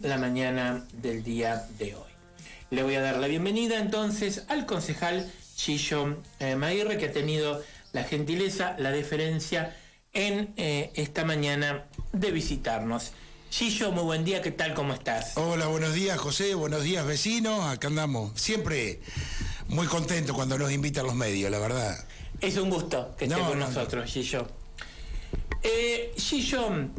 la mañana del día de hoy. Le voy a dar la bienvenida entonces al concejal Gillo Maguirre, que ha tenido la gentileza, la deferencia en esta mañana de visitarnos. Gillo, muy buen día, ¿qué tal? ¿Cómo estás? Hola, buenos días José, buenos días vecinos, acá andamos. Siempre muy contentos cuando nos invitan los medios, la verdad. Es un gusto que esté con nosotros, Gillo. Gillo,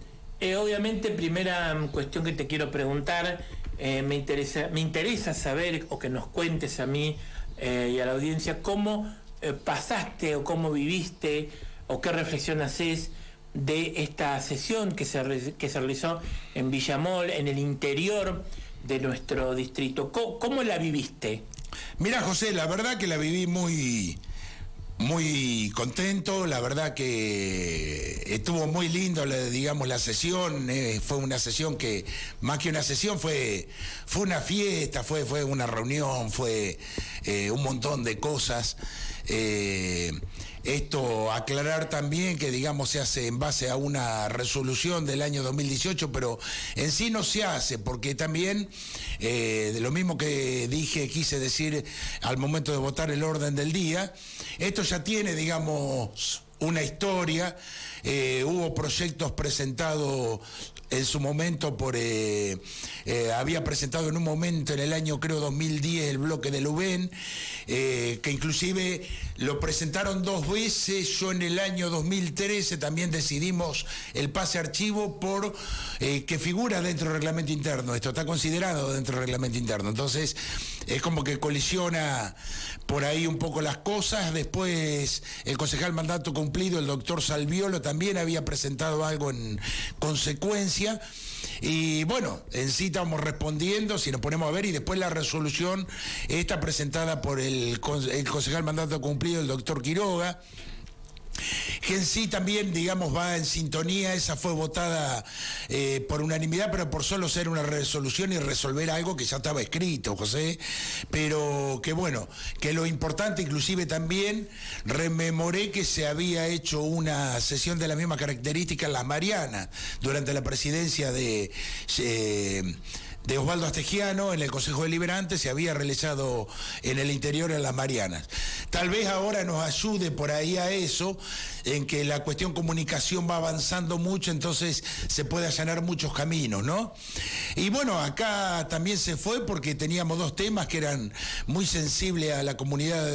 obviamente, primera cuestión que te quiero preguntar, me interesa saber, o que nos cuentes a mí y a la audiencia, cómo pasaste o cómo viviste o qué reflexión haces de esta sesión que se realizó en Villamol, en el interior de nuestro distrito. ¿Cómo la viviste? Mira, José, la verdad que la viví muy contento, la verdad que estuvo muy lindo, digamos, la sesión. Fue una sesión que, más que una sesión, fue una fiesta, fue una reunión, fue un montón de cosas. Esto, aclarar también que, digamos, se hace en base a una resolución del año 2018, pero en sí no se hace, porque también, de lo mismo que quise decir al momento de votar el orden del día, esto ya tiene, digamos, una historia. Hubo proyectos presentados en su momento había presentado en un momento en el año, creo, 2010, el bloque de Lubén, que inclusive lo presentaron 2 veces. Yo en el año 2013 también decidimos el pase a archivo por que figura dentro del reglamento interno. Esto está considerado dentro del reglamento interno. Entonces, es como que colisiona por ahí un poco las cosas. Después, el concejal mandato cumplido, el doctor Salviolo, también había presentado algo en consecuencia. Y bueno, en sí estamos respondiendo, si nos ponemos a ver, y después la resolución está presentada por el concejal mandato cumplido, el doctor Quiroga, que en sí también, digamos, va en sintonía. Esa fue votada por unanimidad, pero por solo ser una resolución y resolver algo que ya estaba escrito, José. Pero que bueno, que lo importante, inclusive también rememoré que se había hecho una sesión de la misma característica en Las Marianas, durante la presidencia de Osvaldo Astegiano, en el Consejo Deliberante. Se había realizado en el interior, en Las Marianas. Tal vez ahora nos ayude por ahí a eso, en que la cuestión comunicación va avanzando mucho, entonces se puede allanar muchos caminos, ¿no? Y bueno, acá también se fue porque teníamos 2 temas que eran muy sensibles a la comunidad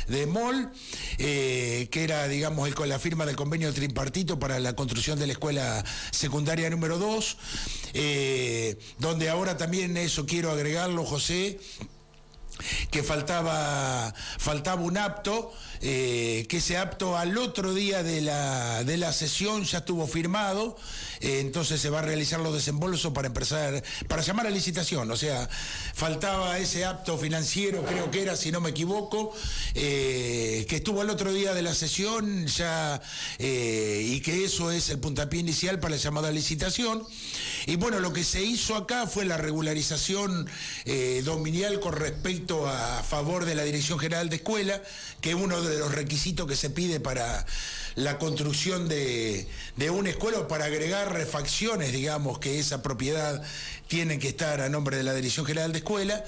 de MOL, que era, digamos, con la firma del convenio tripartito para la construcción de la escuela secundaria número 2, donde ahora también, eso quiero agregarlo, José, que faltaba un apto, que ese apto al otro día de la sesión ya estuvo firmado. Entonces se va a realizar los desembolsos para empezar, para llamar a licitación. O sea, faltaba ese apto financiero, creo que era, si no me equivoco, que estuvo al otro día de la sesión ya, y que eso es el puntapié inicial para la llamada a licitación. Y bueno, lo que se hizo acá fue la regularización dominial con respecto a favor de la Dirección General de Escuela, que es uno de los requisitos que se pide para la construcción de una escuela, o para agregar refacciones, digamos, que esa propiedad tiene que estar a nombre de la Dirección General de Escuela.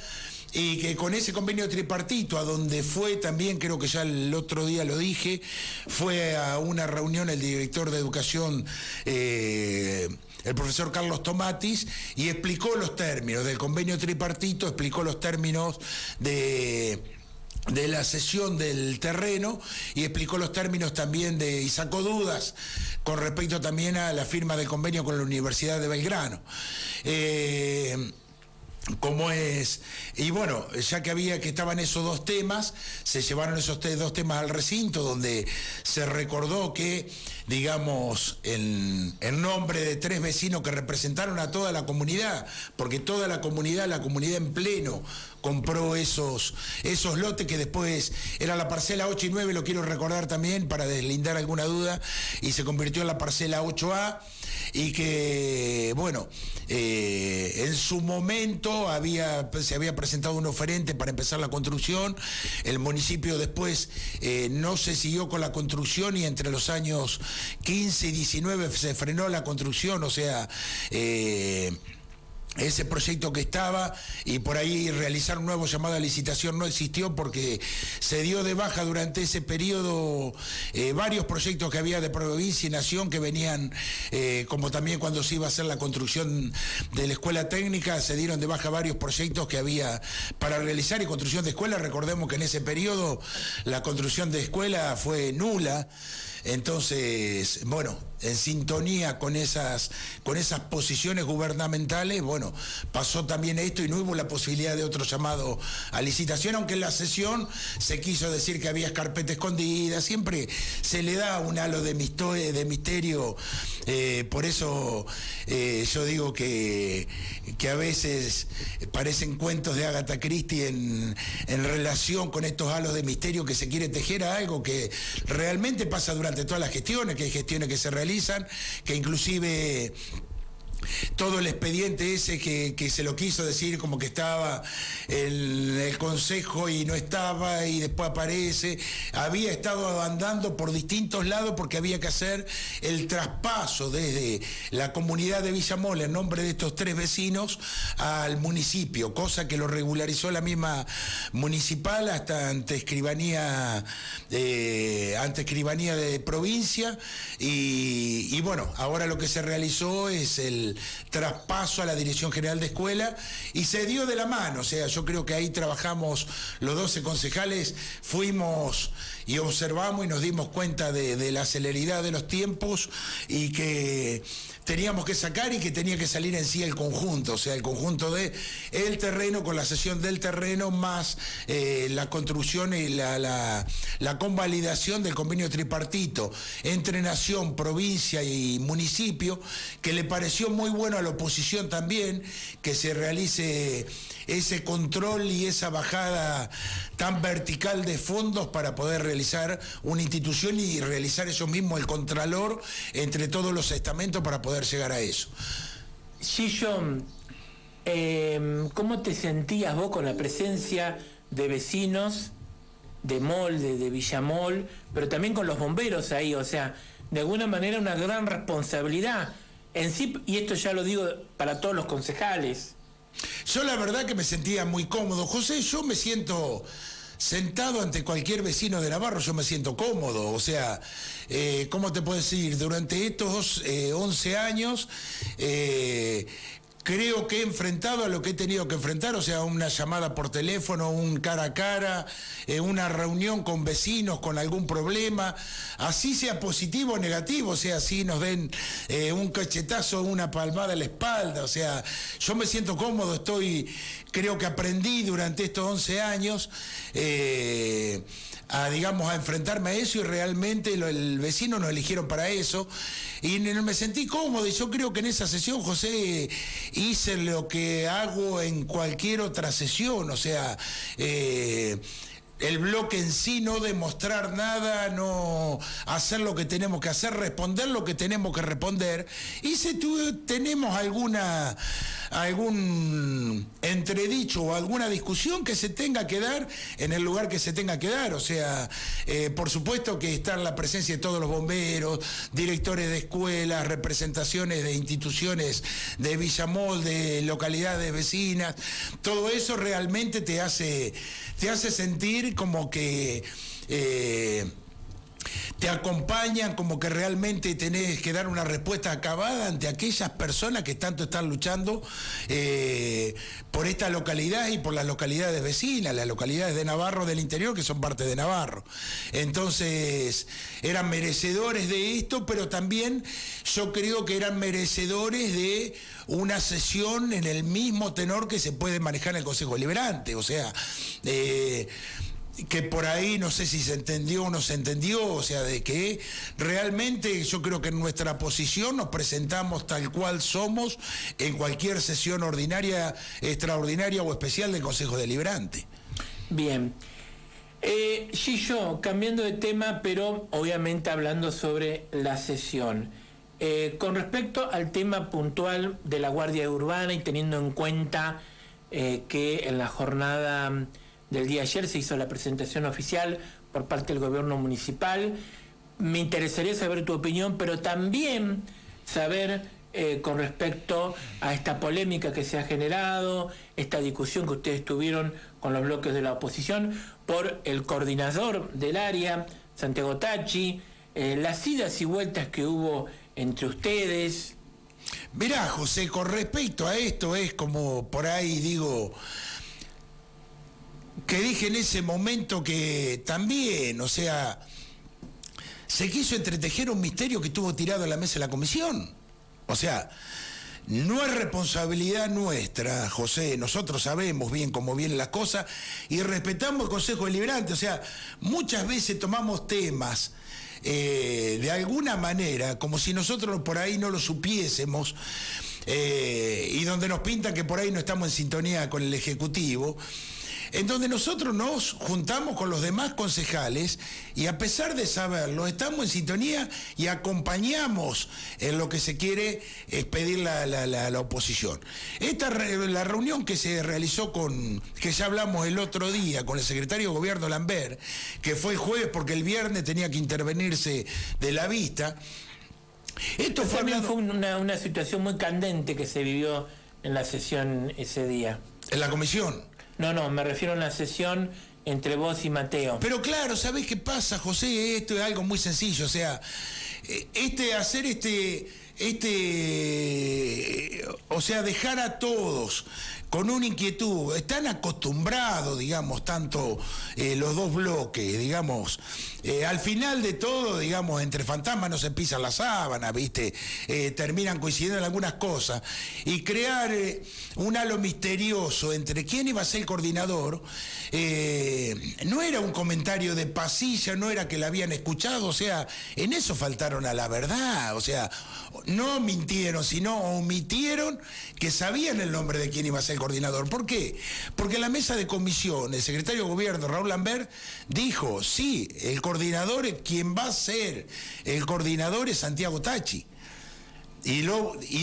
Y que con ese convenio tripartito, a donde fue también, creo que ya el otro día lo dije, fue a una reunión el director de Educación, el profesor Carlos Tomatis, y explicó los términos del convenio tripartito, explicó los términos de la cesión del terreno, y explicó los términos también y sacó dudas con respecto también a la firma del convenio con la Universidad de Belgrano. Como es, y bueno, ya que estaban esos 2 temas, se llevaron esos 2 temas al recinto, donde se recordó que, digamos, en nombre de 3 vecinos que representaron a toda la comunidad, porque toda la comunidad en pleno, compró esos lotes, que después era la parcela 8 y 9, lo quiero recordar también para deslindar alguna duda, y se convirtió en la parcela 8A, y que, bueno, en su momento se había presentado un oferente para empezar la construcción. El municipio después no se siguió con la construcción, y entre los años 15 y 19 se frenó la construcción, o sea, ese proyecto que estaba, y por ahí realizar un nuevo llamado a licitación no existió porque se dio de baja durante ese periodo varios proyectos que había de provincia y nación que venían, como también cuando se iba a hacer la construcción de la escuela técnica, se dieron de baja varios proyectos que había para realizar, y construcción de escuela, recordemos que en ese periodo la construcción de escuela fue nula. Entonces, bueno, en sintonía con esas posiciones gubernamentales, bueno, pasó también esto y no hubo la posibilidad de otro llamado a licitación, aunque en la sesión se quiso decir que había carpeta escondida, siempre se le da un halo de misterio, por eso yo digo que a veces parecen cuentos de Agatha Christie en relación con estos halos de misterio que se quiere tejer a algo que realmente pasa durante todas las gestiones, que hay gestiones que se realizan, que inclusive todo el expediente ese que se lo quiso decir como que estaba el consejo y no estaba, y después aparece, había estado andando por distintos lados porque había que hacer el traspaso desde la comunidad de Villamol en nombre de estos 3 vecinos al municipio, cosa que lo regularizó la misma municipal hasta ante escribanía de provincia, y bueno, ahora lo que se realizó es el traspaso a la Dirección General de Escuela, y se dio de la mano, o sea, yo creo que ahí trabajamos los 12 concejales, fuimos y observamos y nos dimos cuenta de la celeridad de los tiempos y que teníamos que sacar y que tenía que salir en sí el conjunto, o sea, el conjunto de el terreno con la cesión del terreno más la construcción y la convalidación del convenio tripartito entre Nación, provincia y municipio, que le pareció muy bueno a la oposición también, que se realice ese control y esa bajada tan vertical de fondos para poder realizar una institución y realizar eso mismo el contralor entre todos los estamentos para poder llegar a eso. Gillo, ¿cómo te sentías vos con la presencia de vecinos de Molde, de Villamol, pero también con los bomberos ahí? O sea, de alguna manera una gran responsabilidad en sí, y esto ya lo digo para todos los concejales. Yo la verdad que me sentía muy cómodo, José. Yo me siento sentado ante cualquier vecino de Navarro, yo me siento cómodo, o sea, ¿cómo te puedo decir? Durante estos 11 años creo que he enfrentado a lo que he tenido que enfrentar, o sea, una llamada por teléfono, un cara a cara, una reunión con vecinos con algún problema, así sea positivo o negativo, o sea, así nos den un cachetazo, una palmada en la espalda, o sea, yo me siento cómodo, creo que aprendí durante estos 11 años a enfrentarme a eso, y realmente el vecino nos eligieron para eso, y me sentí cómodo, y yo creo que en esa sesión, José, hice lo que hago en cualquier otra sesión, o sea, el bloque en sí, no demostrar nada, no hacer lo que tenemos que hacer, responder lo que tenemos que responder, y si tenemos algún entredicho o alguna discusión, que se tenga que dar en el lugar que se tenga que dar, o sea, por supuesto que está la presencia de todos los bomberos, directores de escuelas, representaciones de instituciones de Villamol, de localidades vecinas, todo eso realmente te hace sentir como que te acompañan, como que realmente tenés que dar una respuesta acabada ante aquellas personas que tanto están luchando por esta localidad y por las localidades vecinas, las localidades de Navarro del interior, que son parte de Navarro. Entonces, eran merecedores de esto, pero también yo creo que eran merecedores de una sesión en el mismo tenor que se puede manejar en el Consejo Deliberante, o sea, que por ahí no sé si se entendió o no se entendió, o sea, de que realmente yo creo que en nuestra posición nos presentamos tal cual somos en cualquier sesión ordinaria, extraordinaria o especial del Consejo Deliberante. Bien. Gillo, cambiando de tema, pero obviamente hablando sobre la sesión. Con respecto al tema puntual de la Guardia Urbana y teniendo en cuenta que en la jornada del día de ayer se hizo la presentación oficial por parte del gobierno municipal, me interesaría saber tu opinión, pero también saber con respecto a esta polémica que se ha generado, esta discusión que ustedes tuvieron con los bloques de la oposición por el coordinador del área, Santiago Tacci, las idas y vueltas que hubo entre ustedes? Mirá, José, con respecto a esto es como por ahí digo, que dije en ese momento que también, o sea, se quiso entretejer un misterio que estuvo tirado en la mesa de la comisión. O sea, no es responsabilidad nuestra, José, nosotros sabemos bien cómo vienen las cosas y respetamos el Consejo Deliberante. O sea, muchas veces tomamos temas de alguna manera, como si nosotros por ahí no lo supiésemos, y donde nos pintan que por ahí no estamos en sintonía con el Ejecutivo, en donde nosotros nos juntamos con los demás concejales y a pesar de saberlo, estamos en sintonía y acompañamos en lo que se quiere expedir la oposición. La reunión que se realizó que ya hablamos el otro día con el secretario de Gobierno Lambert, que fue jueves porque el viernes tenía que intervenirse de la vista. Esto también fue una situación muy candente que se vivió en la sesión ese día. ¿En la comisión? No, me refiero a la sesión entre vos y Mateo. Pero claro, ¿sabés qué pasa, José? Esto es algo muy sencillo, o sea, o sea, dejar a todos con una inquietud, están acostumbrados, digamos, tanto los dos bloques, digamos, al final de todo, digamos, entre fantasmas no se pisan las sábanas, ¿viste? Terminan coincidiendo en algunas cosas, y crear un halo misterioso entre quién iba a ser el coordinador, no era un comentario de pasilla, no era que la habían escuchado, o sea, en eso faltaron a la verdad, o sea, no mintieron, sino omitieron que sabían el nombre de quién iba a ser el coordinador. ¿Por qué? Porque en la mesa de comisión, el secretario de Gobierno, Raúl Lambert, dijo, sí, el coordinador, quien va a ser el coordinador es Santiago Tacci. Y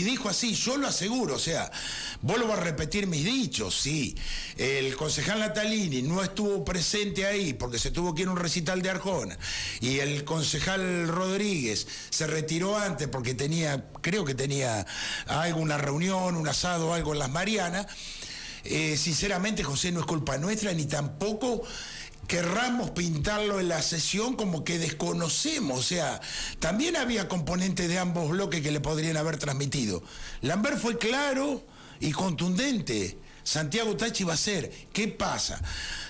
dijo así, yo lo aseguro, o sea, vuelvo a repetir mis dichos, sí, el concejal Natalini no estuvo presente ahí porque se tuvo que ir a un recital de Arjona, y el concejal Rodríguez se retiró antes porque creo que tenía alguna reunión, un asado, algo en las Marianas. Sinceramente, José, no es culpa nuestra, ni tampoco querramos pintarlo en la sesión como que desconocemos, o sea, también había componentes de ambos bloques que le podrían haber transmitido. Lambert fue claro y contundente. Santiago Tacci va a ser. ¿Qué pasa?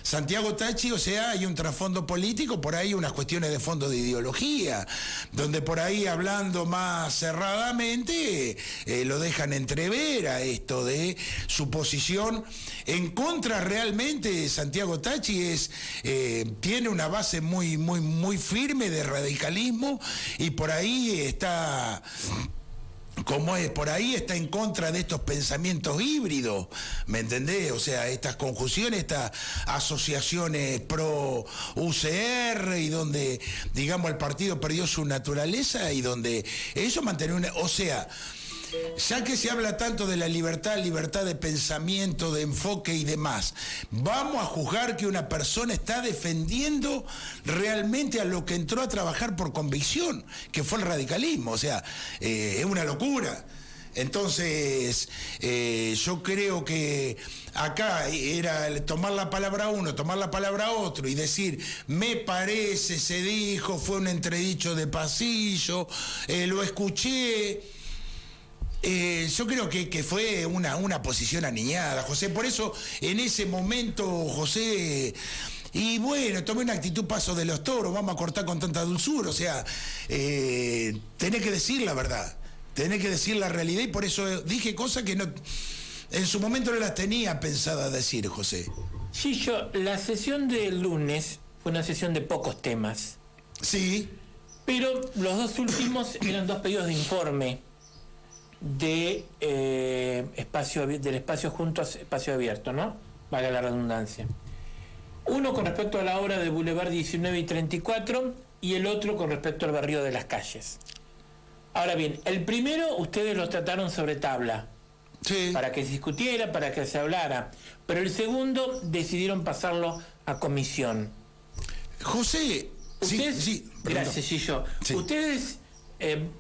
Santiago Tacci, o sea, hay un trasfondo político, por ahí unas cuestiones de fondo de ideología, donde por ahí hablando más cerradamente lo dejan entrever a esto de su posición en contra. Realmente Santiago Tacci tiene una base muy, muy, muy firme de radicalismo y por ahí está... por ahí está en contra de estos pensamientos híbridos, ¿me entendés? O sea, estas conjunciones, estas asociaciones pro UCR y donde, digamos, el partido perdió su naturaleza y donde ellos mantienen o sea, ya que se habla tanto de la libertad de pensamiento, de enfoque y demás, vamos a juzgar que una persona está defendiendo realmente a lo que entró a trabajar por convicción, que fue el radicalismo, o sea, es una locura. Entonces, yo creo que acá era tomar la palabra a uno, tomar la palabra a otro y decir, me parece, se dijo, fue un entredicho de pasillo, lo escuché. Yo creo que fue una posición aniñada, José. Por eso, en ese momento, José, y bueno, tomé una actitud paso de los toros, vamos a cortar con tanta dulzura. O sea, tenés que decir la verdad, tenés que decir la realidad, y por eso dije cosas que no, en su momento no las tenía pensadas decir, José. Sí, la sesión del lunes fue una sesión de pocos temas. Sí. Pero los dos últimos eran dos pedidos de informe del espacio junto a espacio abierto, ¿no? Valga la redundancia. Uno con respecto a la obra de Boulevard 19 y 34 y el otro con respecto al barrio de Las Calles. Ahora bien, el primero ustedes lo trataron sobre tabla, sí, para que se discutiera, para que se hablara, pero el segundo decidieron pasarlo a comisión. José, ustedes, sí, gracias, Gillo. Sí. Ustedes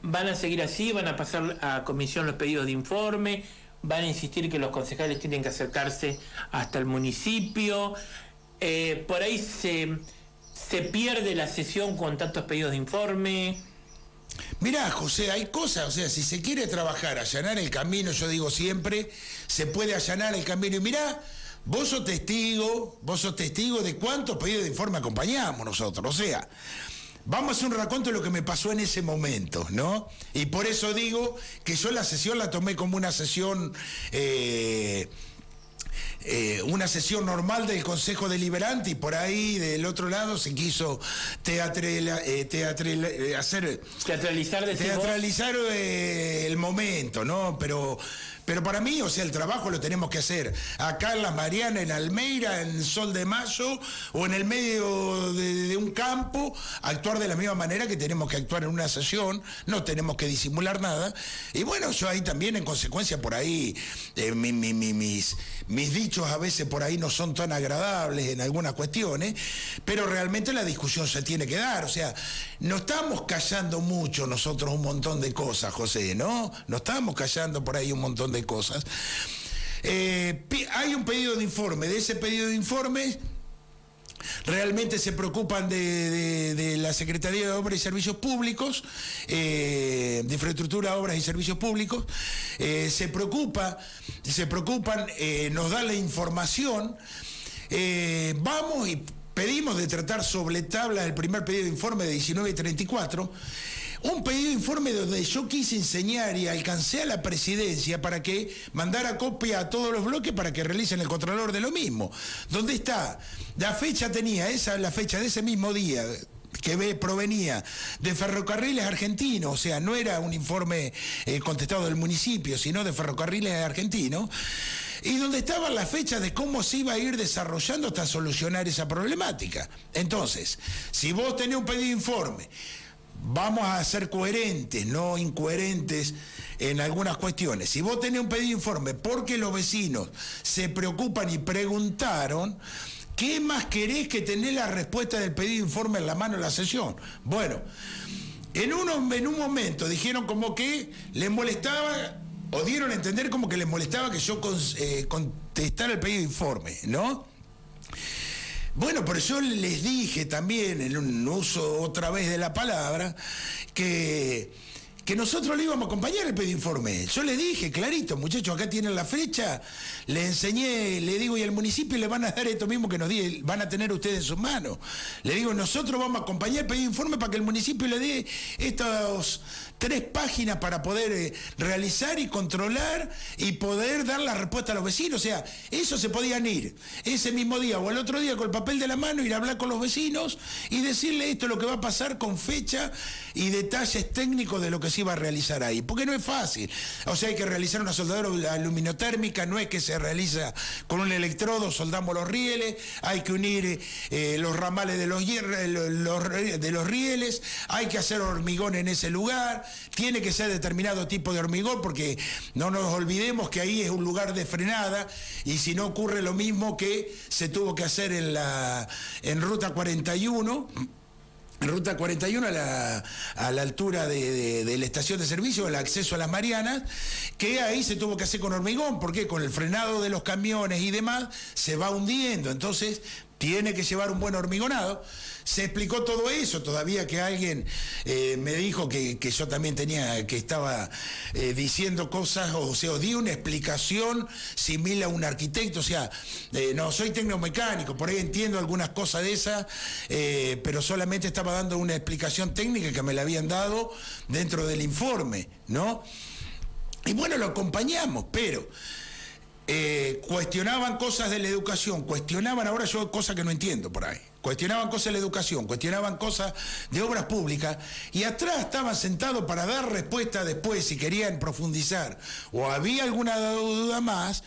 ¿Van a seguir así? ¿Van a pasar a comisión los pedidos de informe? ¿Van a insistir que los concejales tienen que acercarse hasta el municipio? Por ahí se pierde la sesión con tantos pedidos de informe. Mirá, José, hay cosas, o sea, si se quiere trabajar, allanar el camino, yo digo siempre, se puede allanar el camino. Y mirá, vos sos testigo de cuántos pedidos de informe acompañamos nosotros. O sea, vamos a hacer un raconto de lo que me pasó en ese momento, ¿no? Y por eso digo que yo la sesión la tomé como una sesión normal del Consejo Deliberante, y por ahí del otro lado se quiso teatralizar el momento, ¿no? Pero para mí, o sea, el trabajo lo tenemos que hacer acá en Las Marianas, en Almeida, en Sol de Mayo, o en el medio de un campo, actuar de la misma manera que tenemos que actuar en una sesión, no tenemos que disimular nada. Y bueno, yo ahí también, en consecuencia, por ahí, mis dichos a veces por ahí no son tan agradables en algunas cuestiones, pero realmente la discusión se tiene que dar. O sea, no estamos callando mucho nosotros un montón de cosas, José, ¿no? No estamos callando por ahí un montón de cosas. Hay un pedido de informe. De ese pedido de informe realmente se preocupan de la Secretaría de Obras y Servicios Públicos, de Infraestructura, Obras y Servicios Públicos. Se preocupan, nos dan la información. Vamos y pedimos de tratar sobre tabla el primer pedido de informe de 19:34. Un pedido de informe donde yo quise enseñar y alcancé a la presidencia para que mandara copia a todos los bloques para que realicen el contralor de lo mismo. ¿Dónde está? La fecha tenía, la fecha de ese mismo día, que provenía de Ferrocarriles Argentinos, o sea, no era un informe contestado del municipio, sino de Ferrocarriles Argentinos, y donde estaban las fechas de cómo se iba a ir desarrollando hasta solucionar esa problemática. Entonces, si vos tenés un pedido de informe, vamos a ser coherentes, no incoherentes en algunas cuestiones. Si vos tenés un pedido de informe porque los vecinos se preocupan y preguntaron, ¿qué más querés que tener la respuesta del pedido de informe en la mano en la sesión? Bueno, en un momento dijeron como que les molestaba, o dieron a entender como que les molestaba que yo contestara el pedido de informe, ¿no? Bueno, pero yo les dije también, en un uso otra vez de la palabra, que nosotros le íbamos a acompañar el pedido de informe. Yo les dije, clarito, muchachos, acá tienen la fecha, les enseñé, le digo, y al municipio le van a dar esto mismo que nos van a tener ustedes en sus manos. Le digo, nosotros vamos a acompañar el pedido de informe para que el municipio le dé estas 3 páginas para poder realizar y controlar y poder dar la respuesta a los vecinos. O sea, eso se podían ir ese mismo día o el otro día con el papel de la mano, ir a hablar con los vecinos y decirle esto es lo que va a pasar con fecha y detalles técnicos de lo que se iba a realizar ahí. Porque no es fácil. O sea, hay que realizar una soldadura aluminotérmica, no es que se realiza con un electrodo, soldamos los rieles, hay que unir los ramales de los rieles, hay que hacer hormigón en ese lugar. Tiene que ser determinado tipo de hormigón, porque no nos olvidemos que ahí es un lugar de frenada, y si no ocurre lo mismo que se tuvo que hacer en Ruta 41. En Ruta 41 a la altura de la estación de servicio, el acceso a Las Marianas, que ahí se tuvo que hacer con hormigón, porque con el frenado de los camiones y demás se va hundiendo, entonces tiene que llevar un buen hormigonado. Se explicó todo eso, todavía que alguien me dijo que yo también estaba diciendo cosas, o sea, di una explicación similar a un arquitecto, o sea, no soy tecnomecánico, por ahí entiendo algunas cosas de esas, pero solamente estaba dando una explicación técnica que me la habían dado dentro del informe, ¿no? Y bueno, lo acompañamos, pero cuestionaban cosas de la educación, ahora yo cosas que no entiendo por ahí, cuestionaban cosas de la educación, cuestionaban cosas de obras públicas, y atrás estaban sentados para dar respuesta después si querían profundizar o había alguna duda más,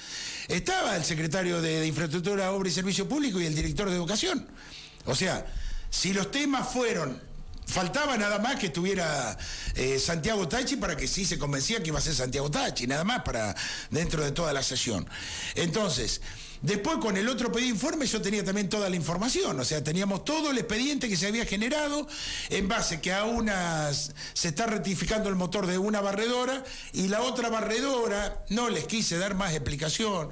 estaba el secretario de Infraestructura, Obras y Servicios Públicos y el director de Educación. O sea, si los temas faltaba nada más que estuviera Santiago Tachi para que sí se convencía que iba a ser Santiago Tachi, nada más para dentro de toda la sesión. Entonces, Después, con el otro pedido de informe, yo tenía también toda la información, o sea, teníamos todo el expediente que se había generado en base que se está rectificando el motor de una barredora y la otra barredora, no les quise dar más explicación,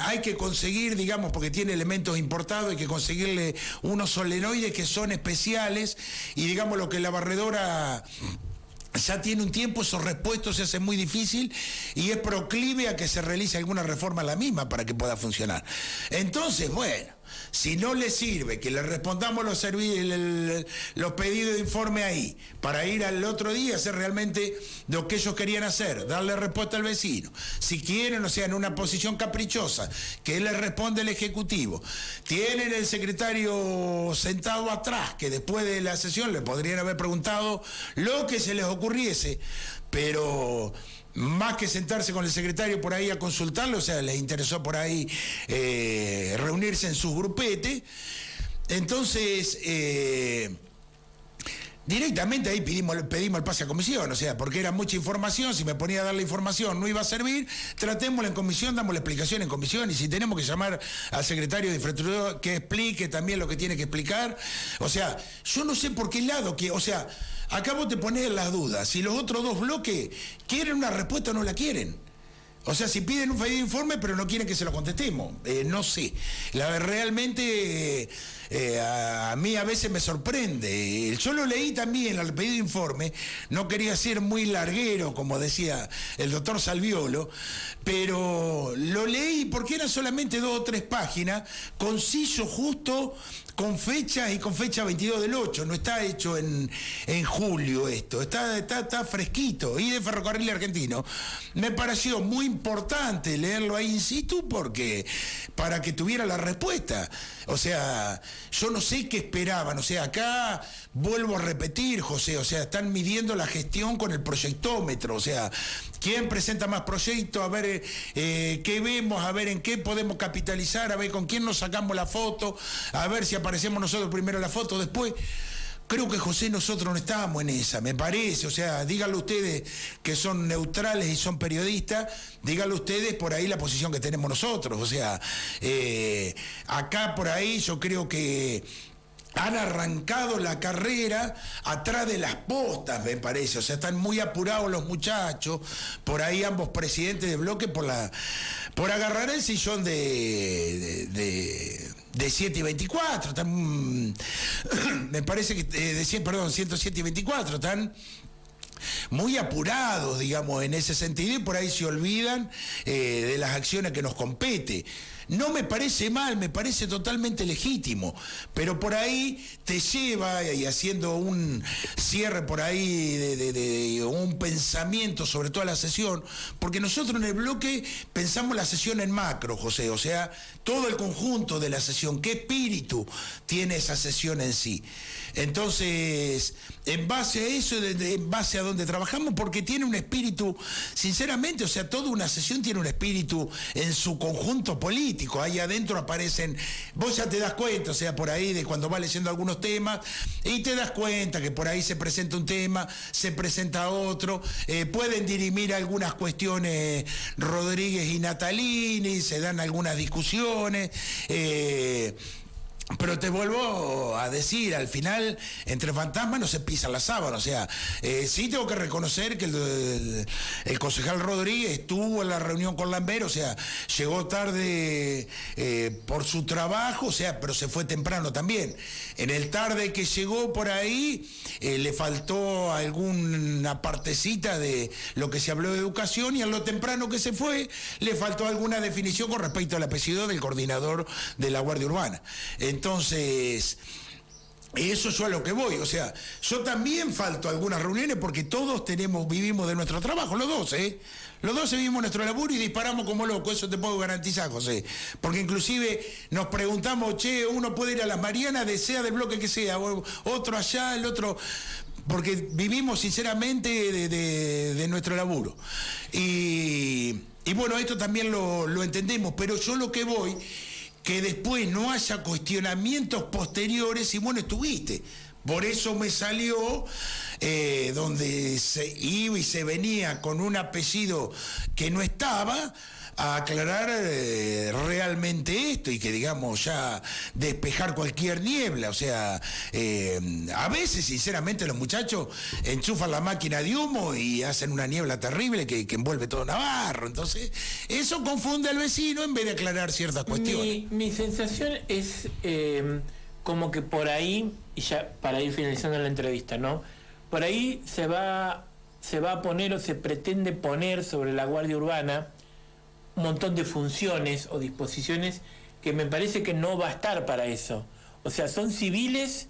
hay que conseguir, digamos, porque tiene elementos importados, hay que conseguirle unos solenoides que son especiales y digamos lo que la barredora ya tiene un tiempo, esos repuestos se hacen muy difícil y es proclive a que se realice alguna reforma a la misma para que pueda funcionar. Entonces, bueno, si no le sirve que le respondamos los pedidos de informe ahí, para ir al otro día a hacer realmente lo que ellos querían hacer, darle respuesta al vecino. Si quieren, o sea, en una posición caprichosa, que le responde el Ejecutivo. Tienen el secretario sentado atrás, que después de la sesión le podrían haber preguntado lo que se les ocurriese, pero más que sentarse con el secretario por ahí a consultarlo, o sea, les interesó por ahí reunirse en su grupete. Entonces, directamente ahí pedimos el pase a comisión, o sea, porque era mucha información, si me ponía a dar la información no iba a servir, tratémosla en comisión, damos la explicación en comisión, y si tenemos que llamar al secretario de Infraestructura que explique también lo que tiene que explicar, o sea, yo no sé por qué lado, o sea, acá vos te ponés las dudas, si los otros dos bloques quieren una respuesta o no la quieren. O sea, si piden un pedido de informe, pero no quieren que se lo contestemos. No sé. Realmente a mí a veces me sorprende. Yo lo leí también, el pedido de informe. No quería ser muy larguero, como decía el doctor Salviolo, pero lo leí porque eran solamente 2 o 3 páginas, conciso, justo, con fecha y con fecha 22 del 8. No está hecho en julio esto. Está fresquito. Y de Ferrocarril Argentino. Me pareció muy importante leerlo ahí in situ porque para que tuviera la respuesta. O sea, yo no sé qué esperaban. O sea, acá vuelvo a repetir, José, o sea, están midiendo la gestión con el proyectómetro. O sea, ¿quién presenta más proyectos? A ver qué vemos, a ver en qué podemos capitalizar, a ver con quién nos sacamos la foto, a ver si aparecemos nosotros primero en la foto, después. Creo que, José, nosotros no estábamos en esa, me parece. O sea, díganlo ustedes que son neutrales y son periodistas, díganlo ustedes por ahí la posición que tenemos nosotros. O sea, acá por ahí yo creo que han arrancado la carrera atrás de las postas, me parece. O sea, están muy apurados los muchachos, por ahí ambos presidentes de bloque por agarrar el sillón de 7 y 24, me parece que de 107 y 24, están muy apurados, digamos, en ese sentido, y por ahí se olvidan de las acciones que nos compete. No me parece mal, me parece totalmente legítimo, pero por ahí te lleva, y haciendo un cierre por ahí de un pensamiento sobre toda la sesión, porque nosotros en el bloque pensamos la sesión en macro, José, o sea, todo el conjunto de la sesión, qué espíritu tiene esa sesión en sí. Entonces, en base a eso, en base a donde trabajamos, porque tiene un espíritu, sinceramente, o sea, toda una sesión tiene un espíritu en su conjunto político. Ahí adentro aparecen, vos ya te das cuenta, o sea, por ahí de cuando vas leyendo algunos temas, y te das cuenta que por ahí se presenta un tema, se presenta otro, pueden dirimir algunas cuestiones Rodríguez y Natalini, se dan algunas discusiones, pero te vuelvo a decir, al final, entre fantasmas no se pisan las sábanas. O sea, sí tengo que reconocer que el concejal Rodríguez estuvo en la reunión con Lambert, o sea, llegó tarde por su trabajo, o sea, pero se fue temprano también. En el tarde que llegó por ahí, le faltó alguna partecita de lo que se habló de educación, y a lo temprano que se fue, le faltó alguna definición con respecto al apellido del coordinador de la Guardia Urbana. Entonces, eso yo a lo que voy, o sea, yo también falto a algunas reuniones porque todos vivimos de nuestro trabajo, los dos, Los dos vivimos nuestro laburo y disparamos como locos, eso te puedo garantizar, José. Porque inclusive nos preguntamos, che, uno puede ir a las Marianas, sea del bloque que sea, otro allá, el otro, porque vivimos sinceramente de nuestro laburo. Y bueno, esto también lo entendemos, pero yo lo que voy, que después no haya cuestionamientos posteriores y bueno, estuviste. Por eso me salió donde se iba y se venía con un apellido que no estaba, a aclarar realmente esto y que, digamos, ya despejar cualquier niebla. O sea, a veces, sinceramente, los muchachos enchufan la máquina de humo y hacen una niebla terrible que envuelve todo Navarro. Entonces, eso confunde al vecino en vez de aclarar ciertas cuestiones. Mi sensación es como que por ahí, y ya para ir finalizando la entrevista, ¿no? Por ahí se va a poner o se pretende poner sobre la Guardia Urbana un montón de funciones o disposiciones que me parece que no va a estar para eso. O sea, son civiles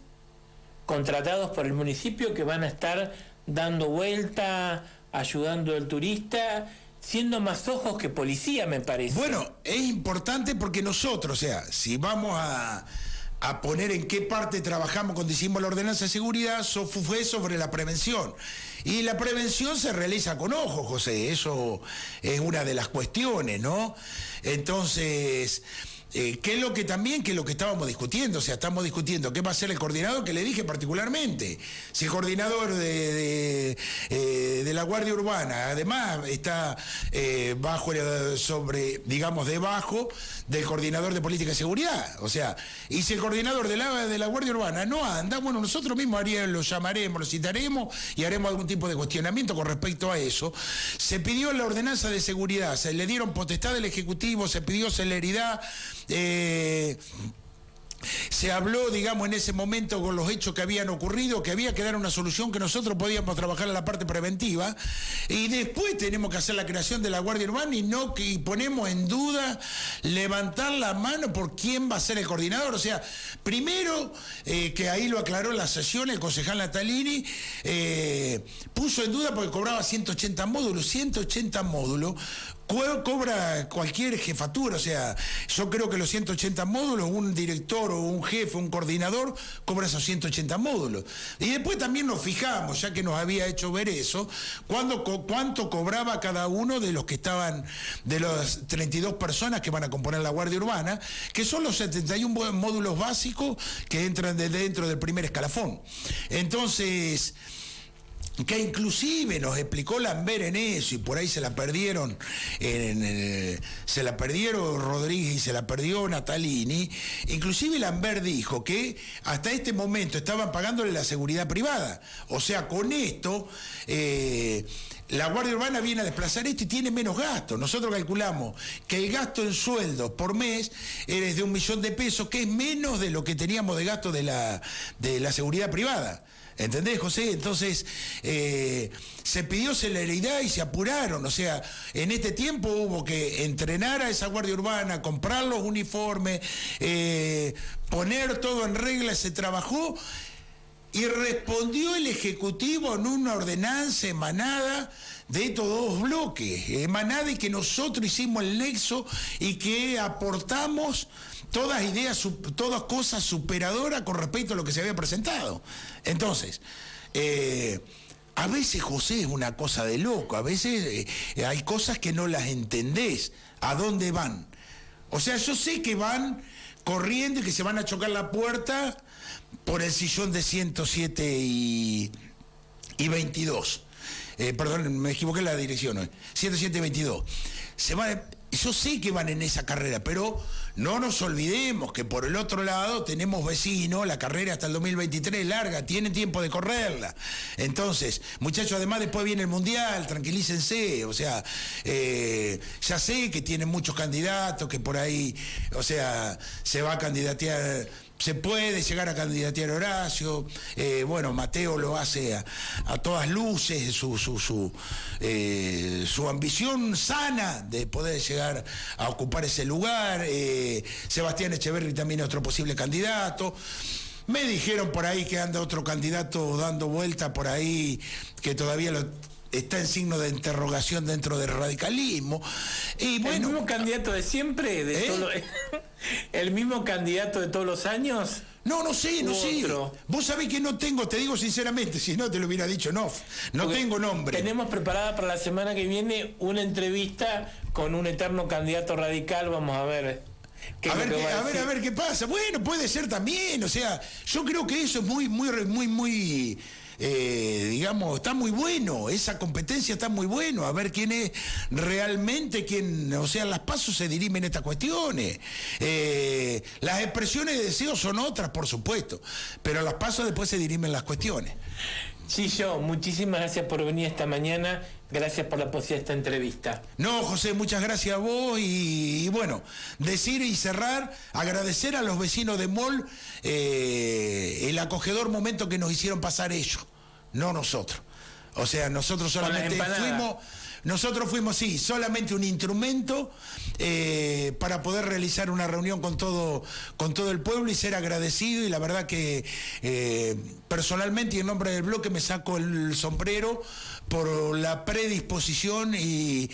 contratados por el municipio que van a estar dando vuelta, ayudando al turista, siendo más ojos que policía, me parece. Bueno, es importante porque nosotros, o sea, si vamos a poner en qué parte trabajamos cuando hicimos la ordenanza de seguridad, fue sobre la prevención. Y la prevención se realiza con ojo, José, eso es una de las cuestiones, ¿no? Entonces, ¿qué es lo que estábamos discutiendo? O sea, estamos discutiendo qué va a ser el coordinador, que le dije particularmente. Si el coordinador de la Guardia Urbana, además, está debajo del coordinador de política y seguridad. O sea, y si el coordinador de la Guardia Urbana no anda, bueno, nosotros mismos lo llamaremos, lo citaremos y haremos algún tipo de cuestionamiento con respecto a eso. Se pidió la ordenanza de seguridad, se le dieron potestad del Ejecutivo, se pidió celeridad. Se habló, digamos, en ese momento con los hechos que habían ocurrido, que había que dar una solución, que nosotros podíamos trabajar en la parte preventiva, y después tenemos que hacer la creación de la Guardia Urbana y ponemos en duda levantar la mano por quién va a ser el coordinador. O sea, primero, que ahí lo aclaró en la sesión el concejal Natalini, puso en duda porque cobraba 180 módulos, cobra cualquier jefatura. O sea, yo creo que los 180 módulos, un director o un jefe, un coordinador, cobra esos 180 módulos. Y después también nos fijamos, ya que nos había hecho ver eso, cuánto cobraba cada uno de los que estaban, de las 32 personas que van a componer la Guardia Urbana, que son los 71 módulos básicos que entran dentro del primer escalafón. Entonces, que inclusive nos explicó Lambert en eso, y por ahí se la perdieron Rodríguez y se la perdió Natalini. Inclusive Lambert dijo que hasta este momento estaban pagándole la seguridad privada. O sea, con esto la Guardia Urbana viene a desplazar esto y tiene menos gasto. Nosotros calculamos que el gasto en sueldos por mes es de 1 millón de pesos, que es menos de lo que teníamos de gasto de la seguridad privada. ¿Entendés, José? Entonces, se pidió celeridad y se apuraron. O sea, en este tiempo hubo que entrenar a esa Guardia Urbana, comprar los uniformes, poner todo en regla. Se trabajó y respondió el Ejecutivo en una ordenanza emanada de estos dos bloques, emanada y que nosotros hicimos el nexo y que aportamos todas ideas, todas cosas superadoras con respecto a lo que se había presentado. Entonces, a veces, José, es una cosa de loco, a veces hay cosas que no las entendés, ¿a dónde van? O sea, yo sé que van corriendo y que se van a chocar la puerta por el sillón de 107 y 22. Perdón, me equivoqué en la dirección, 107 y 22. Yo sé que van en esa carrera, pero no nos olvidemos que por el otro lado tenemos vecinos, la carrera hasta el 2023 es larga, tienen tiempo de correrla. Entonces, muchachos, además después viene el Mundial, tranquilícense. O sea, ya sé que tienen muchos candidatos, que por ahí, o sea, se va a candidatear. Se puede llegar a candidatear Horacio, bueno, Mateo lo hace a todas luces, su ambición sana de poder llegar a ocupar ese lugar. Sebastián Echeverri también es otro posible candidato. Me dijeron por ahí que anda otro candidato dando vuelta por ahí, que todavía está en signo de interrogación dentro del radicalismo. Y bueno, ¿el mismo candidato de siempre? ¿El mismo candidato de todos los años? No sé. Vos sabés que no tengo, te digo sinceramente, si no te lo hubiera dicho, no tengo nombre. Tenemos preparada para la semana que viene una entrevista con un eterno candidato radical, vamos a ver. A ver qué pasa. Bueno, puede ser también, o sea, yo creo que eso es muy digamos, está muy bueno, esa competencia está muy bueno, a ver quién es realmente quien, o sea, las pasos se dirimen estas cuestiones. Las expresiones de deseo son otras, por supuesto, pero las pasos después se dirimen las cuestiones. Chillo, muchísimas gracias por venir esta mañana, gracias por la posibilidad de esta entrevista. No, José, muchas gracias a vos y bueno, decir y cerrar, agradecer a los vecinos de Mol el acogedor momento que nos hicieron pasar ellos, no nosotros. O sea, nosotros solamente fuimos, sí, solamente un instrumento para poder realizar una reunión con todo el pueblo y ser agradecido, y la verdad que personalmente y en nombre del bloque me saco el sombrero por la predisposición y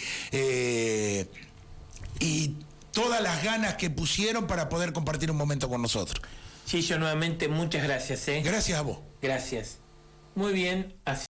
todas las ganas que pusieron para poder compartir un momento con nosotros. Sí, yo nuevamente muchas gracias. Gracias a vos. Gracias. Muy bien, así.